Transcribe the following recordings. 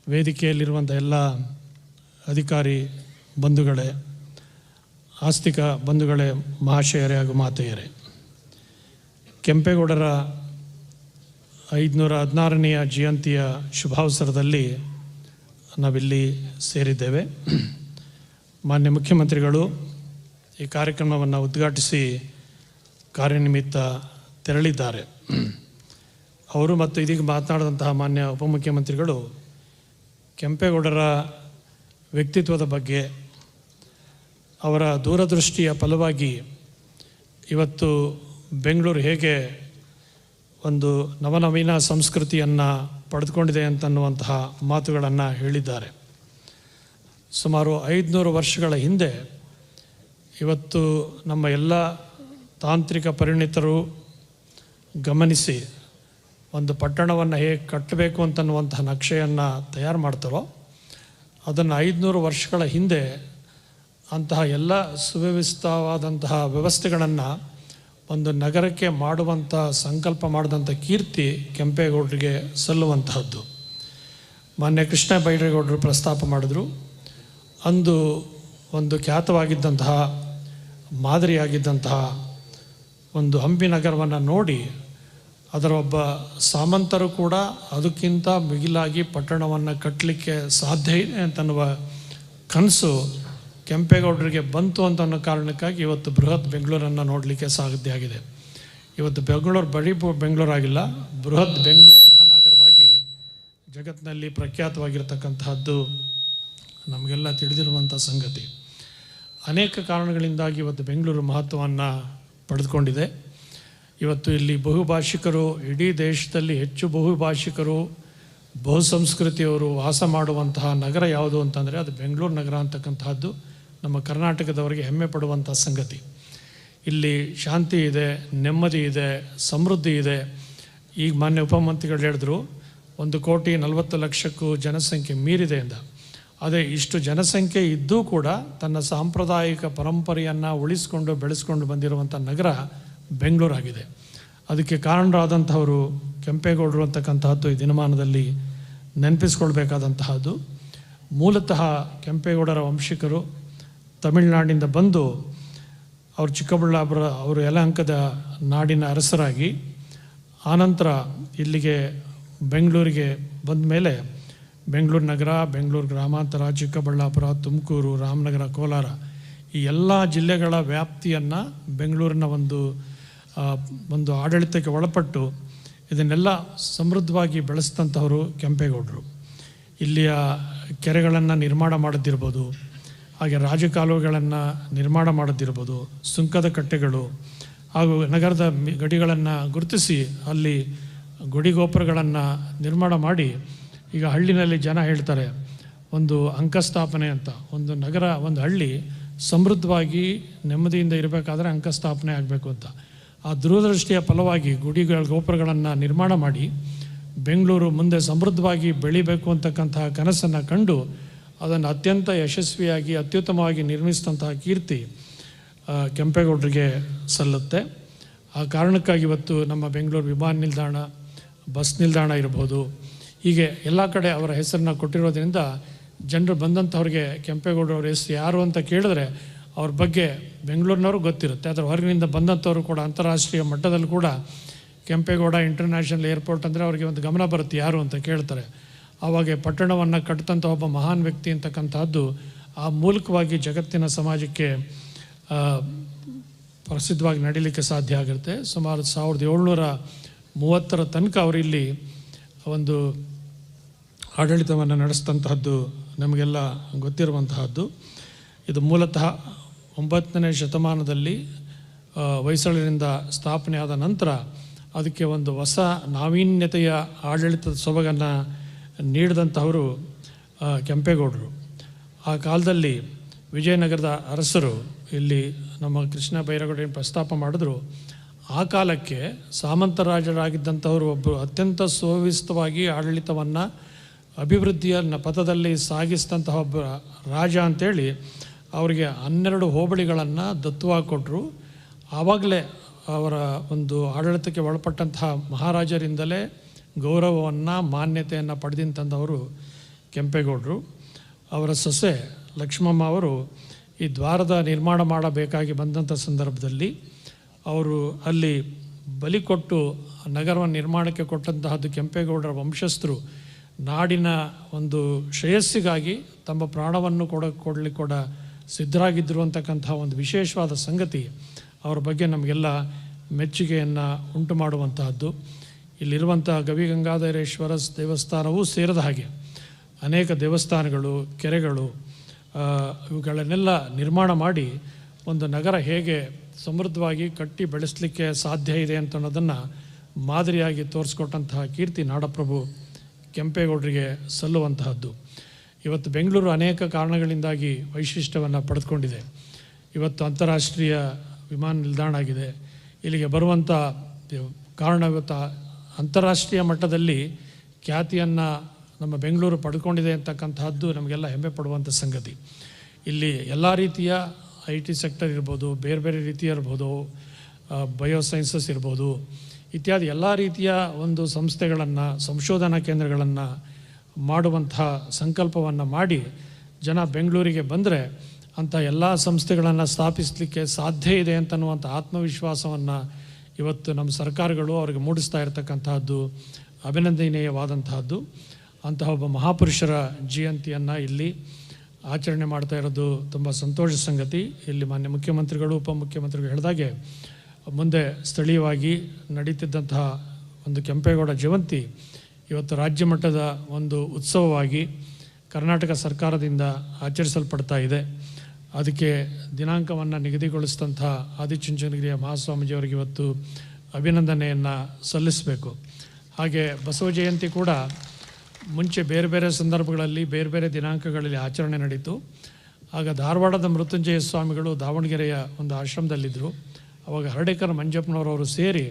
ವೇದಿಕೆಯಲ್ಲಿರುವಂಥ ಎಲ್ಲ ಅಧಿಕಾರಿ ಬಂಧುಗಳೇ, ಆಸ್ತಿಕ ಬಂಧುಗಳೇ, ಮಹಾಶಯರೇ ಹಾಗೂ ಮಾತೆಯರೇ, ಕೆಂಪೇಗೌಡರ 516ನೆಯ ಜಯಂತಿಯ ಶುಭಾವಸರದಲ್ಲಿ ನಾವಿಲ್ಲಿ ಸೇರಿದ್ದೇವೆ. ಮಾನ್ಯ ಮುಖ್ಯಮಂತ್ರಿಗಳು ಈ ಕಾರ್ಯಕ್ರಮವನ್ನು ಉದ್ಘಾಟಿಸಿ ಕಾರ್ಯನಿಮಿತ್ತ ತೆರಳಿದ್ದಾರೆ. ಅವರು ಮತ್ತು ಇದೀಗ ಮಾತನಾಡಿದಂತಹ ಮಾನ್ಯ ಉಪಮುಖ್ಯಮಂತ್ರಿಗಳು ಕೆಂಪೇಗೌಡರ ವ್ಯಕ್ತಿತ್ವದ ಬಗ್ಗೆ, ಅವರ ದೂರದೃಷ್ಟಿಯ ಫಲವಾಗಿ ಇವತ್ತು ಬೆಂಗಳೂರು ಹೇಗೆ ಒಂದು ನವನವೀನ ಸಂಸ್ಕೃತಿಯನ್ನು ಪಡೆದುಕೊಂಡಿದೆ ಅಂತನ್ನುವಂತಹ ಮಾತುಗಳನ್ನು ಹೇಳಿದ್ದಾರೆ. ಸುಮಾರು 500 ವರ್ಷಗಳ ಹಿಂದೆ ಇವತ್ತು ನಮ್ಮ ಎಲ್ಲ ತಾಂತ್ರಿಕ ಪರಿಣಿತರು ಗಮನಿಸಿ ಒಂದು ಪಟ್ಟಣವನ್ನು ಹೇಗೆ ಕಟ್ಟಬೇಕು ಅಂತನ್ನುವಂತಹ ನಕ್ಷೆಯನ್ನು ತಯಾರು ಮಾಡ್ತಾರೋ, ಅದನ್ನು 500 ವರ್ಷಗಳ ಹಿಂದೆ ಅಂತಹ ಎಲ್ಲ ಸುವ್ಯವಸ್ಥಿತವಾದಂತಹ ವ್ಯವಸ್ಥೆಗಳನ್ನು ಒಂದು ನಗರಕ್ಕೆ ಮಾಡುವಂಥ ಸಂಕಲ್ಪ ಮಾಡಿದಂಥ ಕೀರ್ತಿ ಕೆಂಪೇಗೌಡರಿಗೆ ಸಲ್ಲುವಂತಹದ್ದು. ಮಾನ್ಯ ಕೃಷ್ಣ ಬೈರೇಗೌಡರು ಪ್ರಸ್ತಾಪ ಮಾಡಿದ್ರು. ಅಂದು ಒಂದು ಖ್ಯಾತವಾಗಿದ್ದಂತಹ ಮಾದರಿಯಾಗಿದ್ದಂತಹ ಒಂದು ಹಂಪಿ ನಗರವನ್ನು ನೋಡಿ ಅದರ ಒಬ್ಬ ಸಾಮಂತರು ಕೂಡ ಅದಕ್ಕಿಂತ ಮಿಗಿಲಾಗಿ ಪಟ್ಟಣವನ್ನು ಕಟ್ಟಲಿಕ್ಕೆ ಸಾಧ್ಯ ಇದೆ ಅಂತನ್ನುವ ಕನಸು ಕೆಂಪೇಗೌಡರಿಗೆ ಬಂತು ಅಂತ ಅನ್ನೋ ಕಾರಣಕ್ಕಾಗಿ ಇವತ್ತು ಬೃಹತ್ ಬೆಂಗಳೂರನ್ನು ನೋಡಲಿಕ್ಕೆ ಸಾಧ್ಯ ಆಗಿದೆ. ಇವತ್ತು ಬೆಂಗಳೂರು ಬರೀ ಬೆಂಗಳೂರಾಗಿಲ್ಲ, ಬೃಹತ್ ಬೆಂಗಳೂರು ಮಹಾನಗರವಾಗಿ ಜಗತ್ತಿನಲ್ಲಿ ಪ್ರಖ್ಯಾತವಾಗಿರ್ತಕ್ಕಂತಹದ್ದು ನಮಗೆಲ್ಲ ತಿಳಿದಿರುವಂಥ ಸಂಗತಿ. ಅನೇಕ ಕಾರಣಗಳಿಂದಾಗಿ ಇವತ್ತು ಬೆಂಗಳೂರು ಮಹತ್ವವನ್ನು ಪಡೆದುಕೊಂಡಿದೆ. ಇವತ್ತು ಇಲ್ಲಿ ಬಹುಭಾಷಿಕರು, ಇಡೀ ದೇಶದಲ್ಲಿ ಹೆಚ್ಚು ಬಹುಭಾಷಿಕರು, ಬಹುಸಂಸ್ಕೃತಿಯವರು ವಾಸ ಮಾಡುವಂತಹ ನಗರ ಯಾವುದು ಅಂತಂದರೆ ಅದು ಬೆಂಗಳೂರು ನಗರ ಅಂತಕ್ಕಂತಹದ್ದು ನಮ್ಮ ಕರ್ನಾಟಕದವರಿಗೆ ಹೆಮ್ಮೆ ಪಡುವಂಥ ಸಂಗತಿ. ಇಲ್ಲಿ ಶಾಂತಿ ಇದೆ, ನೆಮ್ಮದಿ ಇದೆ, ಸಮೃದ್ಧಿ ಇದೆ. ಈಗ ಮಾನ್ಯ ಉಪಮಂತ್ರಿಗಳು ಹೇಳಿದ್ರು 1,40,00,000 ಜನಸಂಖ್ಯೆ ಮೀರಿದೆ ಎಂದ. ಅದೇ ಇಷ್ಟು ಜನಸಂಖ್ಯೆ ಇದ್ದೂ ಕೂಡ ತನ್ನ ಸಾಂಪ್ರದಾಯಿಕ ಪರಂಪರೆಯನ್ನು ಉಳಿಸ್ಕೊಂಡು ಬೆಳೆಸ್ಕೊಂಡು ಬಂದಿರುವಂಥ ನಗರ ಬೆಂಗಳೂರಾಗಿದೆ. ಅದಕ್ಕೆ ಕಾರಣರಾದಂಥವರು ಕೆಂಪೇಗೌಡರು ಅಂತಕ್ಕಂತಹದ್ದು ಈ ದಿನಮಾನದಲ್ಲಿ ನೆನಪಿಸ್ಕೊಳ್ಬೇಕಾದಂತಹದ್ದು. ಮೂಲತಃ ಕೆಂಪೇಗೌಡರ ವಂಶಿಕರು ತಮಿಳುನಾಡಿನಿಂದ ಬಂದು ಅವರು ಚಿಕ್ಕಬಳ್ಳಾಪುರ, ಅವರು ಯಲಹಂಕದ ನಾಡಿನ ಅರಸರಾಗಿ ಆನಂತರ ಇಲ್ಲಿಗೆ ಬೆಂಗಳೂರಿಗೆ ಬಂದ ಮೇಲೆ ಬೆಂಗಳೂರು ನಗರ, ಬೆಂಗಳೂರು ಗ್ರಾಮಾಂತರ, ಚಿಕ್ಕಬಳ್ಳಾಪುರ, ತುಮಕೂರು, ರಾಮನಗರ, ಕೋಲಾರ ಈ ಎಲ್ಲ ಜಿಲ್ಲೆಗಳ ವ್ಯಾಪ್ತಿಯನ್ನು ಬೆಂಗಳೂರಿನ ಒಂದು ಆಡಳಿತಕ್ಕೆ ಒಳಪಟ್ಟು ಇದನ್ನೆಲ್ಲ ಸಮೃದ್ಧವಾಗಿ ಬೆಳೆಸಿದಂಥವರು ಕೆಂಪೇಗೌಡರು. ಇಲ್ಲಿಯ ಕೆರೆಗಳನ್ನು ನಿರ್ಮಾಣ ಮಾಡೋದಿರ್ಬೋದು, ಹಾಗೆ ರಾಜಕಾಲುವೆಗಳನ್ನು ನಿರ್ಮಾಣ ಮಾಡೋದಿರ್ಬೋದು, ಸುಂಕದ ಕಟ್ಟೆಗಳು ಹಾಗೂ ನಗರದ ಗಡಿಗಳನ್ನು ಗುರುತಿಸಿ ಅಲ್ಲಿ ಗುಡಿಗೋಪುರಗಳನ್ನು ನಿರ್ಮಾಣ ಮಾಡಿ, ಈಗ ಹಳ್ಳಿನಲ್ಲಿ ಜನ ಹೇಳ್ತಾರೆ ಒಂದು ಅಂಕಸ್ಥಾಪನೆ ಅಂತ. ಒಂದು ನಗರ, ಒಂದು ಹಳ್ಳಿ ಸಮೃದ್ಧವಾಗಿ ನೆಮ್ಮದಿಯಿಂದ ಇರಬೇಕಾದ್ರೆ ಅಂಕಸ್ಥಾಪನೆ ಆಗಬೇಕು ಅಂತ. ಆ ದೂರದೃಷ್ಟಿಯ ಫಲವಾಗಿ ಗೋಪುರಗಳನ್ನು ನಿರ್ಮಾಣ ಮಾಡಿ ಬೆಂಗಳೂರು ಮುಂದೆ ಸಮೃದ್ಧವಾಗಿ ಬೆಳಿಬೇಕು ಅಂತಕ್ಕಂತಹ ಕನಸನ್ನು ಕಂಡು ಅದನ್ನು ಅತ್ಯಂತ ಯಶಸ್ವಿಯಾಗಿ ಅತ್ಯುತ್ತಮವಾಗಿ ನಿರ್ಮಿಸಿದಂತಹ ಕೀರ್ತಿ ಕೆಂಪೇಗೌಡರಿಗೆ ಸಲ್ಲುತ್ತೆ. ಆ ಕಾರಣಕ್ಕಾಗಿ ಇವತ್ತು ನಮ್ಮ ಬೆಂಗಳೂರು ವಿಮಾನ ನಿಲ್ದಾಣ, ಬಸ್ ನಿಲ್ದಾಣ ಇರ್ಬೋದು, ಹೀಗೆ ಎಲ್ಲ ಕಡೆ ಅವರ ಹೆಸರನ್ನ ಕೊಟ್ಟಿರೋದ್ರಿಂದ ಜನರು ಬಂದಂಥವ್ರಿಗೆ ಕೆಂಪೇಗೌಡರವ್ರ ಹೆಸರು ಯಾರು ಅಂತ ಕೇಳಿದ್ರೆ ಅವ್ರ ಬಗ್ಗೆ ಬೆಂಗಳೂರಿನವ್ರು ಗೊತ್ತಿರುತ್ತೆ. ಅದರ ಹೊರಗಿನಿಂದ ಬಂದಂಥವ್ರು ಕೂಡ ಅಂತಾರಾಷ್ಟ್ರೀಯ ಮಟ್ಟದಲ್ಲಿ ಕೂಡ ಕೆಂಪೇಗೌಡ ಇಂಟರ್ನ್ಯಾಷನಲ್ ಏರ್ಪೋರ್ಟ್ ಅಂದರೆ ಅವ್ರಿಗೆ ಒಂದು ಗಮನ ಬರುತ್ತೆ ಯಾರು ಅಂತ ಕೇಳ್ತಾರೆ. ಆವಾಗ ಪಟ್ಟಣವನ್ನು ಕಟ್ಟಿದಂಥ ಒಬ್ಬ ಮಹಾನ್ ವ್ಯಕ್ತಿ ಅಂತಕ್ಕಂಥದ್ದು ಆ ಮೂಲಕವಾಗಿ ಜಗತ್ತಿನ ಸಮಾಜಕ್ಕೆ ಪ್ರಸಿದ್ಧವಾಗಿ ನಡೀಲಿಕ್ಕೆ ಸಾಧ್ಯ ಆಗಿರುತ್ತೆ. ಸುಮಾರು 1730 ತನಕ ಅವರಿಲ್ಲಿ ಒಂದು ಆಡಳಿತವನ್ನು ನಡೆಸಿದಂತಹದ್ದು ನಮಗೆಲ್ಲ ಗೊತ್ತಿರುವಂತಹದ್ದು. ಇದು ಮೂಲತಃ 9ನೇ ಶತಮಾನದಲ್ಲಿ ಹೊಯ್ಸಳರಿಂದ ಸ್ಥಾಪನೆ ಆದ ನಂತರ ಅದಕ್ಕೆ ಒಂದು ಹೊಸ ನಾವೀನ್ಯತೆಯ ಆಡಳಿತದ ಸೊಬಗನ್ನು ನೀಡಿದಂಥವರು ಕೆಂಪೇಗೌಡರು. ಆ ಕಾಲದಲ್ಲಿ ವಿಜಯನಗರದ ಅರಸರು ಇಲ್ಲಿ ನಮ್ಮ ಕೃಷ್ಣ ಬೈರೇಗೌಡರನ್ನು ಪ್ರಸ್ತಾಪ ಮಾಡಿದ್ರು. ಆ ಕಾಲಕ್ಕೆ ಸಾಮಂತರಾಜರಾಗಿದ್ದಂಥವರು ಒಬ್ಬರು ಅತ್ಯಂತ ಸುವ್ಯವಸ್ಥಿತವಾಗಿ ಆಡಳಿತವನ್ನು ಅಭಿವೃದ್ಧಿಯ ಪಥದಲ್ಲಿ ಸಾಗಿಸಿದಂತಹ ಒಬ್ಬ ರಾಜ ಅಂಥೇಳಿ ಅವರಿಗೆ 12 ಹೋಬಳಿಗಳನ್ನು ದತ್ತುವಾಗಿ ಕೊಟ್ಟರು. ಆವಾಗಲೇ ಅವರ ಒಂದು ಆಡಳಿತಕ್ಕೆ ಒಳಪಟ್ಟಂತಹ ಮಹಾರಾಜರಿಂದಲೇ ಗೌರವವನ್ನು ಮಾನ್ಯತೆಯನ್ನು ಪಡೆದಿಂತಂದವರು ಕೆಂಪೇಗೌಡರು. ಅವರ ಸೊಸೆ ಲಕ್ಷ್ಮಮ್ಮ ಅವರು ಈ ದ್ವಾರದ ನಿರ್ಮಾಣ ಮಾಡಬೇಕಾಗಿ ಬಂದಂಥ ಸಂದರ್ಭದಲ್ಲಿ ಅವರು ಅಲ್ಲಿ ಬಲಿ ಕೊಟ್ಟು ನಗರವನ್ನು ನಿರ್ಮಾಣಕ್ಕೆ ಕೊಟ್ಟಂತಹದ್ದು ಕೆಂಪೇಗೌಡರ ವಂಶಸ್ಥರು ನಾಡಿನ ಒಂದು ಶ್ರೇಯಸ್ಸಿಗಾಗಿ ತಮ್ಮ ಪ್ರಾಣವನ್ನು ಕೊಡಲಿಕ್ಕೆ ಸಿದ್ಧರಾಗಿದ್ದರು ಅಂತಕ್ಕಂಥ ಒಂದು ವಿಶೇಷವಾದ ಸಂಗತಿ ಅವರ ಬಗ್ಗೆ ನಮಗೆಲ್ಲ ಮೆಚ್ಚುಗೆಯನ್ನು ಉಂಟು ಮಾಡುವಂತಹದ್ದು. ಇಲ್ಲಿರುವಂಥ ಗವಿಗಂಗಾಧರೇಶ್ವರ ದೇವಸ್ಥಾನವೂ ಸೇರಿದ ಹಾಗೆ ಅನೇಕ ದೇವಸ್ಥಾನಗಳು, ಕೆರೆಗಳು, ಇವುಗಳನ್ನೆಲ್ಲ ನಿರ್ಮಾಣ ಮಾಡಿ ಒಂದು ನಗರ ಹೇಗೆ ಸಮೃದ್ಧವಾಗಿ ಕಟ್ಟಿ ಬೆಳೆಸಲಿಕ್ಕೆ ಸಾಧ್ಯ ಇದೆ ಅಂತ ಅನ್ನೋದನ್ನು ಮಾದರಿಯಾಗಿ ತೋರಿಸ್ಕೊಟ್ಟಂತಹ ಕೀರ್ತಿ ನಾಡಪ್ರಭು ಕೆಂಪೇಗೌಡರಿಗೆ ಸಲ್ಲುವಂತಹದ್ದು. ಇವತ್ತು ಬೆಂಗಳೂರು ಅನೇಕ ಕಾರಣಗಳಿಂದಾಗಿ ವೈಶಿಷ್ಟ್ಯವನ್ನು ಪಡೆದುಕೊಂಡಿದೆ. ಇವತ್ತು ಅಂತಾರಾಷ್ಟ್ರೀಯ ವಿಮಾನ ನಿಲ್ದಾಣ ಆಗಿದೆ. ಇಲ್ಲಿಗೆ ಬರುವಂಥ ಕಾರಣ ಇವತ್ತು ಅಂತಾರಾಷ್ಟ್ರೀಯ ಮಟ್ಟದಲ್ಲಿ ಖ್ಯಾತಿಯನ್ನು ನಮ್ಮ ಬೆಂಗಳೂರು ಪಡ್ಕೊಂಡಿದೆ ಅಂತಕ್ಕಂತಹದ್ದು ನಮಗೆಲ್ಲ ಹೆಮ್ಮೆ ಪಡುವಂಥ ಸಂಗತಿ. ಇಲ್ಲಿ ಎಲ್ಲ ರೀತಿಯ IT ಸೆಕ್ಟರ್ ಇರ್ಬೋದು, ಬೇರೆ ಬೇರೆ ರೀತಿಯ ಇರ್ಬೋದು, ಬಯೋಸೈನ್ಸಸ್ ಇರ್ಬೋದು, ಇತ್ಯಾದಿ ಎಲ್ಲ ರೀತಿಯ ಒಂದು ಸಂಸ್ಥೆಗಳನ್ನು, ಸಂಶೋಧನಾ ಕೇಂದ್ರಗಳನ್ನು ಮಾಡುವಂಥ ಸಂಕಲ್ಪವನ್ನು ಮಾಡಿ ಜನ ಬೆಂಗಳೂರಿಗೆ ಬಂದರೆ ಅಂಥ ಎಲ್ಲ ಸಂಸ್ಥೆಗಳನ್ನು ಸ್ಥಾಪಿಸಲಿಕ್ಕೆ ಸಾಧ್ಯ ಇದೆ ಅಂತನ್ನುವಂಥ ಆತ್ಮವಿಶ್ವಾಸವನ್ನು ಇವತ್ತು ನಮ್ಮ ಸರ್ಕಾರಗಳು ಅವರಿಗೆ ಮೂಡಿಸ್ತಾ ಇರತಕ್ಕಂತಹದ್ದು ಅಭಿನಂದನೀಯವಾದಂತಹದ್ದು. ಅಂತಹ ಒಬ್ಬ ಮಹಾಪುರುಷರ ಜಯಂತಿಯನ್ನು ಇಲ್ಲಿ ಆಚರಣೆ ಮಾಡ್ತಾ ಇರೋದು ತುಂಬ ಸಂತೋಷ ಸಂಗತಿ. ಇಲ್ಲಿ ಮಾನ್ಯ ಮುಖ್ಯಮಂತ್ರಿಗಳು, ಉಪಮುಖ್ಯಮಂತ್ರಿಗಳು ಹೇಳಿದಾಗೆ ಮುಂದೆ ಸ್ಥಳೀಯವಾಗಿ ನಡೀತಿದ್ದಂತಹ ಒಂದು ಕೆಂಪೇಗೌಡ ಜಯಂತಿ ಇವತ್ತು ರಾಜ್ಯ ಮಟ್ಟದ ಒಂದು ಉತ್ಸವವಾಗಿ ಕರ್ನಾಟಕ ಸರ್ಕಾರದಿಂದ ಆಚರಿಸಲ್ಪಡ್ತಾ ಇದೆ. ಅದಕ್ಕೆ ದಿನಾಂಕವನ್ನು ನಿಗದಿಗೊಳಿಸಿದಂಥ ಆದಿಚುಂಚನಗಿರಿಯ ಮಹಾಸ್ವಾಮೀಜಿಯವರಿಗೆ ಇವತ್ತು ಅಭಿನಂದನೆಯನ್ನು ಸಲ್ಲಿಸಬೇಕು. ಹಾಗೆ ಬಸವ ಜಯಂತಿ ಕೂಡ ಮುಂಚೆ ಬೇರೆ ಬೇರೆ ಸಂದರ್ಭಗಳಲ್ಲಿ ಬೇರೆ ಬೇರೆ ದಿನಾಂಕಗಳಲ್ಲಿ ಆಚರಣೆ ನಡೀತು. ಆಗ ಧಾರವಾಡದ ಮೃತ್ಯುಂಜಯ ಸ್ವಾಮಿಗಳು ದಾವಣಗೆರೆಯ ಒಂದು ಆಶ್ರಮದಲ್ಲಿದ್ದರು. ಆವಾಗ ಹರ್ಡೇಕರ್ ಮಂಜಪ್ಪನವರವರು ಸೇರಿ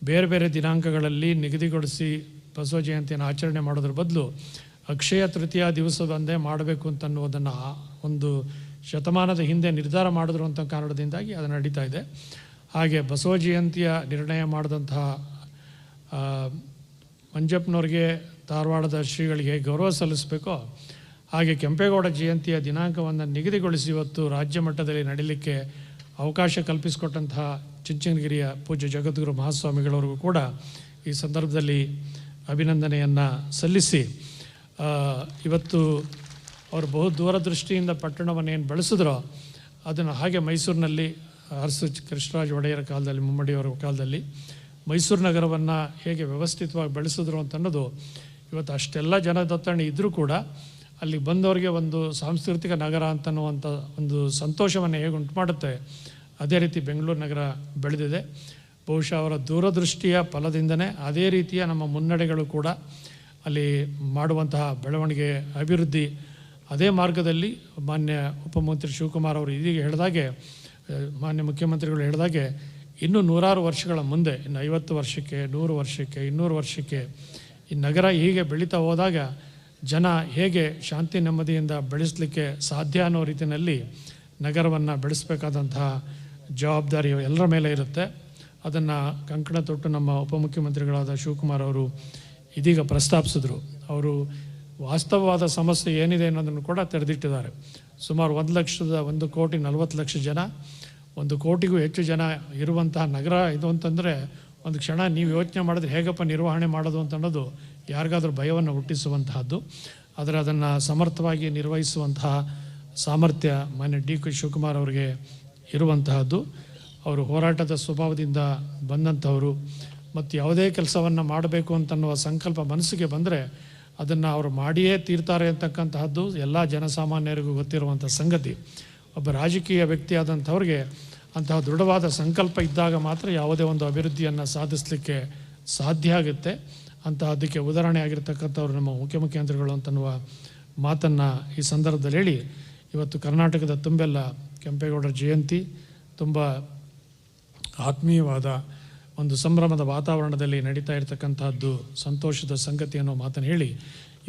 ಬೇರೆ ಬೇರೆ ದಿನಾಂಕಗಳಲ್ಲಿ ನಿಗದಿಗೊಳಿಸಿ ಬಸವ ಜಯಂತಿಯನ್ನು ಆಚರಣೆ ಮಾಡೋದ್ರ ಬದಲು ಅಕ್ಷಯ ತೃತೀಯ ದಿವಸದಂದೇ ಮಾಡಬೇಕು ಅಂತನ್ನುವುದನ್ನು ಒಂದು ಶತಮಾನದ ಹಿಂದೆ ನಿರ್ಧಾರ ಮಾಡಿದ್ರು ಅಂತ ಕಾರಣದಿಂದಾಗಿ ಅದು ನಡೀತಾ ಇದೆ. ಹಾಗೆ ಬಸವ ಜಯಂತಿಯ ನಿರ್ಣಯ ಮಾಡಿದಂತಹ ಮಂಜಪ್ಪನವ್ರಿಗೆ, ಧಾರವಾಡದ ಶ್ರೀಗಳಿಗೆ ಗೌರವ ಸಲ್ಲಿಸಬೇಕೋ ಹಾಗೆ ಕೆಂಪೇಗೌಡ ಜಯಂತಿಯ ದಿನಾಂಕವನ್ನು ನಿಗದಿಗೊಳಿಸಿ ಇವತ್ತು ರಾಜ್ಯ ಮಟ್ಟದಲ್ಲಿ ನಡೀಲಿಕ್ಕೆ ಅವಕಾಶ ಕಲ್ಪಿಸಿಕೊಟ್ಟಂತಹ ಚುಂಚನಗಿರಿಯ ಪೂಜ್ಯ ಜಗದ್ಗುರು ಮಹಾಸ್ವಾಮಿಗಳವರಿಗೂ ಕೂಡ ಈ ಸಂದರ್ಭದಲ್ಲಿ ಅಭಿನಂದನೆಯನ್ನು ಸಲ್ಲಿಸಿ, ಇವತ್ತು ಅವರು ಬಹು ದೂರದೃಷ್ಟಿಯಿಂದ ಪಟ್ಟಣವನ್ನು ಏನು ಬೆಳೆಸಿದ್ರೋ ಅದನ್ನು ಹಾಗೆ ಮೈಸೂರಿನಲ್ಲಿ ಅರಸು ಕೃಷ್ಣರಾಜ ಒಡೆಯರ ಕಾಲದಲ್ಲಿ, ಮುಮ್ಮಡಿಯವರ ಕಾಲದಲ್ಲಿ ಮೈಸೂರು ನಗರವನ್ನು ಹೇಗೆ ವ್ಯವಸ್ಥಿತವಾಗಿ ಬೆಳೆಸಿದ್ರು ಅಂತ ಅನ್ನೋದು ಇವತ್ತು ಅಷ್ಟೆಲ್ಲ ಜನದಟ್ಟಣೆ ಇದ್ದರೂ ಕೂಡ ಅಲ್ಲಿ ಬಂದವರಿಗೆ ಒಂದು ಸಾಂಸ್ಕೃತಿಕ ನಗರ ಅಂತನ್ನುವಂಥ ಒಂದು ಸಂತೋಷವನ್ನು ಹೇಗೆ ಉಂಟು ಮಾಡುತ್ತೆ, ಅದೇ ರೀತಿ ಬೆಂಗಳೂರು ನಗರ ಬೆಳೆದಿದೆ. ಬಹುಶಃ ಅವರ ದೂರದೃಷ್ಟಿಯ ಫಲದಿಂದನೇ ಅದೇ ರೀತಿಯ ನಮ್ಮ ಮುನ್ನಡೆಗಳು ಕೂಡ ಅಲ್ಲಿ ಮಾಡುವಂತಹ ಬೆಳವಣಿಗೆ, ಅಭಿವೃದ್ಧಿ ಅದೇ ಮಾರ್ಗದಲ್ಲಿ ಮಾನ್ಯ ಉಪಮುಖ್ಯಮಂತ್ರಿ ಶಿವಕುಮಾರ್ ಅವರು ಇದೀಗ ಹೇಳಿದಾಗೆ, ಮಾನ್ಯ ಮುಖ್ಯಮಂತ್ರಿಗಳು ಹೇಳಿದಾಗೆ ಇನ್ನೂ 100 ವರ್ಷಗಳ ಮುಂದೆ, ಇನ್ನು 50 ವರ್ಷಕ್ಕೆ, 100 ವರ್ಷಕ್ಕೆ, 200 ವರ್ಷಕ್ಕೆ ಈ ನಗರ ಹೀಗೆ ಬೆಳೀತಾ ಹೋದಾಗ ಜನ ಹೇಗೆ ಶಾಂತಿ ನೆಮ್ಮದಿಯಿಂದ ಬೆಳೆಸಲಿಕ್ಕೆ ಸಾಧ್ಯ ಅನ್ನೋ ರೀತಿಯಲ್ಲಿ ನಗರವನ್ನು ಬೆಳೆಸಬೇಕಾದಂತಹ ಜವಾಬ್ದಾರಿ ಎಲ್ಲರ ಮೇಲೆ ಇರುತ್ತೆ. ಅದನ್ನು ಕಂಕಣ ತೊಟ್ಟು ನಮ್ಮ ಉಪಮುಖ್ಯಮಂತ್ರಿಗಳಾದ ಶಿವಕುಮಾರ್ ಅವರು ಇದೀಗ ಪ್ರಸ್ತಾಪಿಸಿದ್ರು. ಅವರು ವಾಸ್ತವವಾದ ಸಮಸ್ಯೆ ಏನಿದೆ ಅನ್ನೋದನ್ನು ಕೂಡ ತೆರೆದಿಟ್ಟಿದ್ದಾರೆ. ಸುಮಾರು 1,40,40,00,000 ಜನ, 1 ಕೋಟಿಗೂ ಹೆಚ್ಚು ಜನ ಇರುವಂತಹ ನಗರ ಇದು ಅಂತಂದರೆ ಒಂದು ಕ್ಷಣ ನೀವು ಯೋಚನೆ ಮಾಡಿದ್ರೆ ಹೇಗಪ್ಪ ನಿರ್ವಹಣೆ ಮಾಡೋದು ಅಂತ ಅನ್ನೋದು ಯಾರಿಗಾದ್ರೂ ಭಯವನ್ನು ಹುಟ್ಟಿಸುವಂತಹದ್ದು. ಆದರೆ ಅದನ್ನು ಸಮರ್ಥವಾಗಿ ನಿರ್ವಹಿಸುವಂತಹ ಸಾಮರ್ಥ್ಯ ಮಾನ್ಯ ಡಿ.ಕೆ. ಶಿವಕುಮಾರ್ ಅವರಿಗೆ ಇರುವಂತಹದ್ದು. ಅವರು ಹೋರಾಟದ ಸ್ವಭಾವದಿಂದ ಬಂದಂಥವರು ಮತ್ತು ಯಾವುದೇ ಕೆಲಸವನ್ನು ಮಾಡಬೇಕು ಅಂತನ್ನುವ ಸಂಕಲ್ಪ ಮನಸ್ಸಿಗೆ ಬಂದರೆ ಅದನ್ನು ಅವರು ಮಾಡಿಯೇ ತೀರ್ತಾರೆ ಅಂತಕ್ಕಂತಹದ್ದು ಎಲ್ಲ ಜನಸಾಮಾನ್ಯರಿಗೂ ಗೊತ್ತಿರುವಂಥ ಸಂಗತಿ. ಒಬ್ಬ ರಾಜಕೀಯ ವ್ಯಕ್ತಿಯಾದಂಥವ್ರಿಗೆ ಅಂತಹ ದೃಢವಾದ ಸಂಕಲ್ಪ ಇದ್ದಾಗ ಮಾತ್ರ ಯಾವುದೇ ಒಂದು ಅಭಿವೃದ್ಧಿಯನ್ನು ಸಾಧಿಸಲಿಕ್ಕೆ ಸಾಧ್ಯ ಆಗುತ್ತೆ. ಅದಕ್ಕೆ ಉದಾಹರಣೆ ಆಗಿರ್ತಕ್ಕಂಥವ್ರು ನಮ್ಮ ಮುಖ್ಯಮಂತ್ರಿಗಳು ಅಂತನ್ನುವ ಮಾತನ್ನು ಈ ಸಂದರ್ಭದಲ್ಲಿ ಹೇಳಿ, ಇವತ್ತು ಕರ್ನಾಟಕದ ತುಂಬೆಲ್ಲ ಕೆಂಪೇಗೌಡರ ಜಯಂತಿ ತುಂಬ ಆತ್ಮೀಯವಾದ ಒಂದು ಸಂಭ್ರಮದ ವಾತಾವರಣದಲ್ಲಿ ನಡೀತಾ ಇರತಕ್ಕಂಥದ್ದು ಸಂತೋಷದ ಸಂಗತಿ ಅನ್ನೋ ಮಾತನ್ನು ಹೇಳಿ,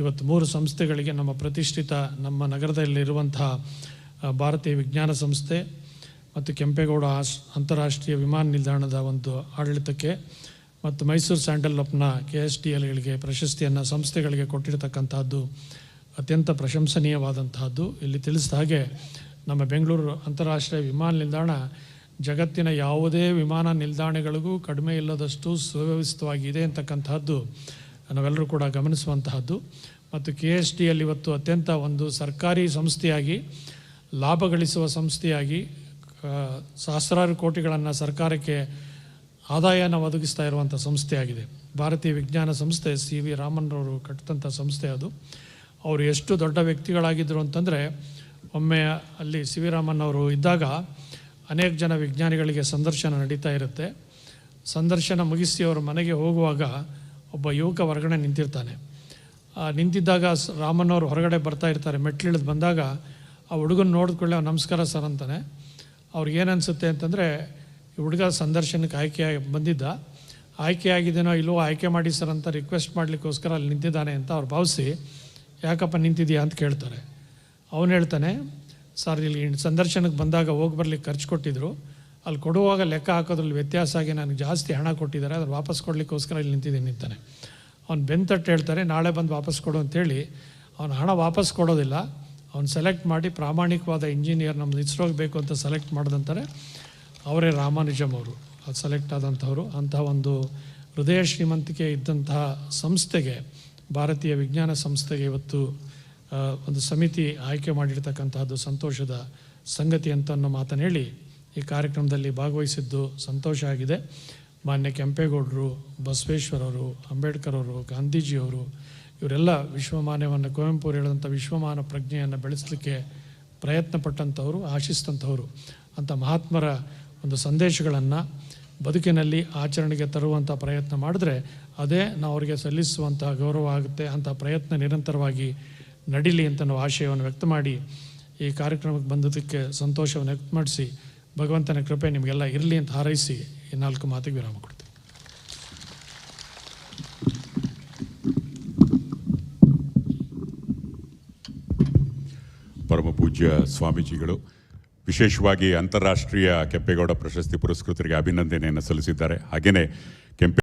ಇವತ್ತು 3 ಸಂಸ್ಥೆಗಳಿಗೆ ನಮ್ಮ ಪ್ರತಿಷ್ಠಿತ ನಮ್ಮ ನಗರದಲ್ಲಿರುವಂತಹ ಭಾರತೀಯ ವಿಜ್ಞಾನ ಸಂಸ್ಥೆ ಮತ್ತು ಕೆಂಪೇಗೌಡ ಅಂತಾರಾಷ್ಟ್ರೀಯ ವಿಮಾನ ನಿಲ್ದಾಣದ ಒಂದು ಆಡಳಿತಕ್ಕೆ ಮತ್ತು ಮೈಸೂರು ಸ್ಯಾಂಡಲ್ ಲೋಪ್ನ KSDLಗಳಿಗೆ ಪ್ರಶಸ್ತಿಯನ್ನು ಸಂಸ್ಥೆಗಳಿಗೆ ಕೊಟ್ಟಿರತಕ್ಕಂಥದ್ದು ಅತ್ಯಂತ ಪ್ರಶಂಸನೀಯವಾದಂತಹದ್ದು. ಇಲ್ಲಿ ತಿಳಿಸಿದ ಹಾಗೆ ನಮ್ಮ ಬೆಂಗಳೂರು ಅಂತಾರಾಷ್ಟ್ರೀಯ ವಿಮಾನ ನಿಲ್ದಾಣ ಜಗತ್ತಿನ ಯಾವುದೇ ವಿಮಾನ ನಿಲ್ದಾಣಗಳಿಗೂ ಕಡಿಮೆ ಇಲ್ಲದಷ್ಟು ಸುವ್ಯವಸ್ಥಿತವಾಗಿದೆ ಅಂತಕ್ಕಂತಹದ್ದು ನಾವೆಲ್ಲರೂ ಕೂಡ ಗಮನಿಸುವಂತಹದ್ದು. ಮತ್ತು KSTL ಇವತ್ತು ಅತ್ಯಂತ ಒಂದು ಸರ್ಕಾರಿ ಸಂಸ್ಥೆಯಾಗಿ, ಲಾಭ ಗಳಿಸುವ ಸಂಸ್ಥೆಯಾಗಿ ಸಹಸ್ರಾರು ಕೋಟಿಗಳನ್ನು ಸರ್ಕಾರಕ್ಕೆ ಆದಾಯನ ಒದಗಿಸ್ತಾ ಇರುವಂಥ ಸಂಸ್ಥೆಯಾಗಿದೆ. ಭಾರತೀಯ ವಿಜ್ಞಾನ ಸಂಸ್ಥೆ CV ರಾಮನ್ರವರು ಕಟ್ಟಿದಂಥ ಸಂಸ್ಥೆ ಅದು. ಅವರು ಎಷ್ಟು ದೊಡ್ಡ ವ್ಯಕ್ತಿಗಳಾಗಿದ್ದರು ಅಂತಂದರೆ, ಒಮ್ಮೆ ಅಲ್ಲಿ CV ರಾಮನ್ ಅವರು ಇದ್ದಾಗ ಅನೇಕ ಜನ ವಿಜ್ಞಾನಿಗಳಿಗೆ ಸಂದರ್ಶನ ನಡೀತಾ ಇರುತ್ತೆ. ಸಂದರ್ಶನ ಮುಗಿಸಿ ಅವರು ಮನೆಗೆ ಹೋಗುವಾಗ ಒಬ್ಬ ಯುವಕ ಹೊರಗಡೆ ನಿಂತಿರ್ತಾನೆ. ನಿಂತಿದ್ದಾಗ ರಾಮನ್ ಅವರು ಹೊರಗಡೆ ಬರ್ತಾ ಇರ್ತಾರೆ. ಮೆಟ್ಲಿಳಿದು ಬಂದಾಗ ಆ ಹುಡುಗನ ನೋಡಿದ್ಕೊಳ್ಳೆ ನಮಸ್ಕಾರ ಸರ್ ಅಂತಾನೆ. ಅವ್ರಿಗೆ ಏನು ಅನಿಸುತ್ತೆ ಅಂತಂದರೆ, ಈ ಹುಡುಗ ಸಂದರ್ಶನಕ್ಕೆ ಬಂದಿದ್ದ, ಆಯ್ಕೆಯಾಗಿದ್ದೇನೋ ಇಲ್ಲವೋ ಆಯ್ಕೆ ಮಾಡಿ ಸರ್ ಅಂತ ರಿಕ್ವೆಸ್ಟ್ ಮಾಡಲಿಕ್ಕೋಸ್ಕರ ಅಲ್ಲಿ ನಿಂತಿದ್ದಾನೆ ಅಂತ ಅವ್ರು ಭಾವಿಸಿ, ಯಾಕಪ್ಪ ನಿಂತಿದೆಯಾ ಅಂತ ಕೇಳ್ತಾರೆ. ಅವನು ಹೇಳ್ತಾನೆ, ಸರ್ ಇಲ್ಲಿ ಸಂದರ್ಶನಕ್ಕೆ ಬಂದಾಗ ಹೋಗಿ ಬರ್ಲಿಕ್ಕೆ ಖರ್ಚು ಕೊಟ್ಟಿದ್ರು, ಅಲ್ಲಿ ಕೊಡುವಾಗ ಲೆಕ್ಕ ಹಾಕೋದ್ರಲ್ಲಿ ವ್ಯತ್ಯಾಸ ಆಗಿ ನನಗೆ ಜಾಸ್ತಿ ಹಣ ಕೊಟ್ಟಿದ್ದಾರೆ, ಅದನ್ನು ವಾಪಸ್ ಕೊಡಲಿಕ್ಕೋಸ್ಕರ ಇಲ್ಲಿ ನಿಂತಿದ್ದೀನಿ ನಿಂತಾನೆ. ಅವ್ನು ಬೆಂತಟ್ಟು ಹೇಳ್ತಾರೆ, ನಾಳೆ ಬಂದು ವಾಪಸ್ ಕೊಡು ಅಂತೇಳಿ ಅವನು ಹಣ ವಾಪಸ್ ಕೊಡೋದಿಲ್ಲ. ಅವ್ನು ಸೆಲೆಕ್ಟ್ ಮಾಡಿ ಪ್ರಾಮಾಣಿಕವಾದ ಇಂಜಿನಿಯರ್ ನಮ್ಮದು ಇಸ್ರೋಗೆ ಬೇಕು ಅಂತ ಸೆಲೆಕ್ಟ್ ಮಾಡಿದಂತಾರೆ ಅವರೇ ರಾಮಾನುಜಮ್ ಅವರು, ಅದು ಸೆಲೆಕ್ಟ್ ಆದಂಥವರು. ಅಂತಹ ಒಂದು ಹೃದಯ ಶ್ರೀಮಂತಿಕೆ ಇದ್ದಂತಹ ಸಂಸ್ಥೆಗೆ, ಭಾರತೀಯ ವಿಜ್ಞಾನ ಸಂಸ್ಥೆಗೆ ಇವತ್ತು ಒಂದು ಸಮಿತಿ ಆಯ್ಕೆ ಮಾಡಿರ್ತಕ್ಕಂತಹದ್ದು ಸಂತೋಷದ ಸಂಗತಿ ಅಂತ ಅನ್ನೋ ಮಾತನ್ನು ಹೇಳಿ ಈ ಕಾರ್ಯಕ್ರಮದಲ್ಲಿ ಭಾಗವಹಿಸಿದ್ದು ಸಂತೋಷ ಆಗಿದೆ. ಮಾನ್ಯ ಕೆಂಪೇಗೌಡರು, ಬಸವೇಶ್ವರವರು, ಅಂಬೇಡ್ಕರ್ ಅವರು, ಗಾಂಧೀಜಿಯವರು ಇವರೆಲ್ಲ ವಿಶ್ವಮಾನ್ಯವನ್ನು, ಕುವೆಂಪು ಅವರು ಹೇಳಿದಂಥ ವಿಶ್ವಮಾನ ಪ್ರಜ್ಞೆಯನ್ನು ಬೆಳೆಸಲಿಕ್ಕೆ ಪ್ರಯತ್ನ ಪಟ್ಟಂಥವರು, ಆಶಿಸಿದಂಥವರು. ಅಂಥ ಮಹಾತ್ಮರ ಒಂದು ಸಂದೇಶಗಳನ್ನು ಬದುಕಿನಲ್ಲಿ ಆಚರಣೆಗೆ ತರುವಂಥ ಪ್ರಯತ್ನ ಮಾಡಿದ್ರೆ ಅದೇ ನಾವು ಅವರಿಗೆ ಸಲ್ಲಿಸುವಂಥ ಗೌರವ ಆಗುತ್ತೆ. ಅಂಥ ಪ್ರಯತ್ನ ನಿರಂತರವಾಗಿ ನಡೀಲಿ ಅಂತ ನಾವು ಆಶಯವನ್ನು ವ್ಯಕ್ತ ಮಾಡಿ ಈ ಕಾರ್ಯಕ್ರಮಕ್ಕೆ ಬಂದದಕ್ಕೆ ಸಂತೋಷವನ್ನು ವ್ಯಕ್ತಪಡಿಸಿ, ಭಗವಂತನ ಕೃಪೆ ನಿಮಗೆಲ್ಲ ಇರಲಿ ಅಂತ ಹಾರೈಸಿ ಈ 4 ಮಾತಿಗೆ ವಿರಾಮ ಕೊಡ್ತೀವಿ. ಪರಮ ಪೂಜ್ಯ ಸ್ವಾಮೀಜಿಗಳು ವಿಶೇಷವಾಗಿ ಅಂತಾರಾಷ್ಟ್ರೀಯ ಕೆಂಪೇಗೌಡ ಪ್ರಶಸ್ತಿ ಪುರಸ್ಕೃತರಿಗೆ ಅಭಿನಂದನೆಯನ್ನು ಸಲ್ಲಿಸಿದ್ದಾರೆ. ಹಾಗೆಯೇ